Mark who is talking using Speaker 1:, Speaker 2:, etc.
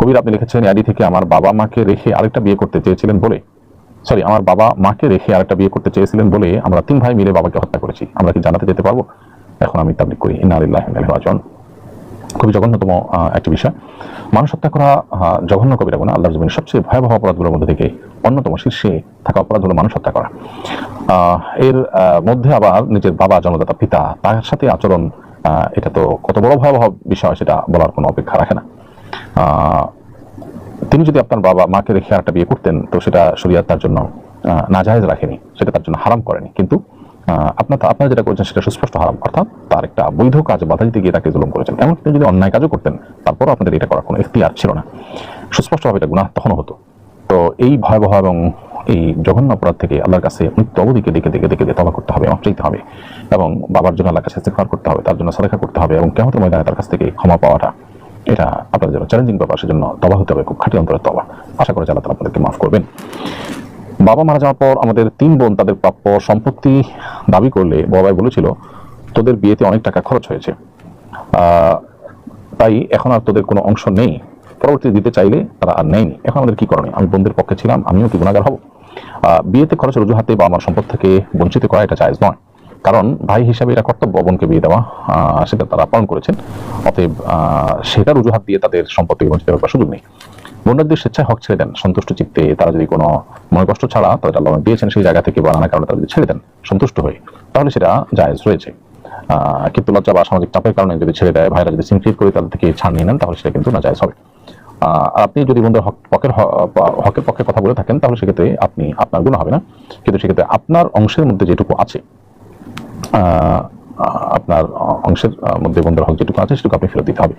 Speaker 1: কবির আপনি লিখেছেন আইডি থেকে আমার বাবা মাকে রেখে আরেকটা বিয়ে করতে চেয়েছিলেন বলে আমার বাবা মাকে রেখে আরেকটা বিয়ে করতে চেয়েছিলেন বলে আমরা 3 ভাই মিলে বাবাকে হত্যা করেছি। আমরা কি জান্নাতে যেতে পারবো? এখন আমি তাবলীগ করি। ইন্না লিল্লাহি ওয়া ইন্না ইলাইহি রাজিউন। খুবই জঘন্যতম একটি বিষয়। মানুষ হত্যা করা জঘন্য কবিরা গুনাহ, আল্লাহর জমিনের সবচেয়ে ভয়াবহ অপরাধগুলোর মধ্যে থেকে অন্যতম শীর্ষে থাকা অপরাধ হলো মানুষ হত্যা করা। এর মধ্যে আবার নিজের বাবা, জন্মদাতা পিতা, তার সাথে আচরণ, এটা তো কত বড় ভয়াবহ বিষয় সেটা বলার কোনো অপেক্ষা রাখে না। তিনি যদি আপনার বাবা মাকে রেখে আরেকটা বিয়ে করতেন তো সেটা শরীয়ত তার জন্য নাজায়েজ রাখেনি, সেটা তার জন্য হারাম করেনি। কিন্তু আপনারা যেটা করেছেন সেটা সুস্পষ্ট হারাম, অর্থাৎ তার একটা বৈধ কাজ বাধা দিতে গিয়ে তাকে জুলুম করেছেন। এমনকি যদি অন্যায় কাজও করতেন তারপরও আপনাদের এটা করার কোনো ইখতিয়ার ছিল না, সুস্পষ্টভাবে এটা গুনাহ তখনও হতো। তো এই ভয়াবহ এবং এই জঘন্য অপরাধ থেকে আল্লাহর কাছে মৃত্যু অবধিকে ডেকে ডেকে ডেকে তওবা করতে হবে, মাফ চাইতে হবে এবং বাবার জন্য আল্লাহর কাছে ইস্তিগফার করতে হবে, তার জন্য সাদাকা করতে হবে এবং কিয়ামতের ময়দানে তার কাছ থেকে ক্ষমা পাওয়াটা এটা আপনাদের জন্য চ্যালেঞ্জিং ব্যাপার। সেজন্য তওবা হতে হবে, খুব খাঁটি অন্তরের তওবা। আশা করি আল্লাহ তাআলা আপনাদেরকে মাফ করবেন। বাবা মারা যাওয়ার পর আমাদের 3 বোন তাদের প্রাপ্য সম্পত্তি দাবি করলে বাবাই বলেছিল তোদের বিয়েতে অনেক টাকা খরচ হয়েছে, তাই এখন আর তোদের কোনো অংশ নেই। পরবর্তী দিতে চাইলে তারা আর নেয়নি। এখন আমাদের কি করণীয়? আমি বোনদের পক্ষে ছিলাম, আমিও কি গুনাহগার হব? বিয়েতে খরচের অজুহাতে বা আমার সম্পদ থেকে বঞ্চিত করা এটা জায়েজ নয়, কারণ ভাই হিসাবে এটা কর্তব্য বোনকে বিয়ে দেওয়া, সেটা তারা পালন করেছেন। অতএব সেটার অজুহাত দিয়ে তাদের সম্পদ থেকে বঞ্চিত করার সুযোগ নেই। বোনদের স্বেচ্ছায় হক ছেড়ে দেন, সন্তুষ্ট চিত্তে। তারা যদি কোনো মনে কষ্ট ছাড়া তাদের আল্লাহ দিয়েছেন সেই জায়গা থেকে বা নানা কারণে তারা যদি ছেড়ে দেন সন্তুষ্ট হয়ে, তাহলে সেটা জায়েজ রয়েছে। কিন্তু লজ্জা বা সামাজিক চাপের কারণে যদি ছেড়ে দেয়, ভাইরা যদি সিনক্রিয়েট করে তাদের থেকে ছাড় নিয়ে নেন, তাহলে সেটা কিন্তু না জায়েজ হবে। আর আপনি যদি বোনদের হকের পক্ষে কথা বলে থাকেন তাহলে সেক্ষেত্রে আপনার গুনাহ হবে না, কিন্তু সেক্ষেত্রে আপনার অংশের মধ্যে যেটুকু আছে, আপনার অংশের মধ্যে বোনদের হক যেটুকু আছে সেটুকু আপনি ফেরত দিতে হবে।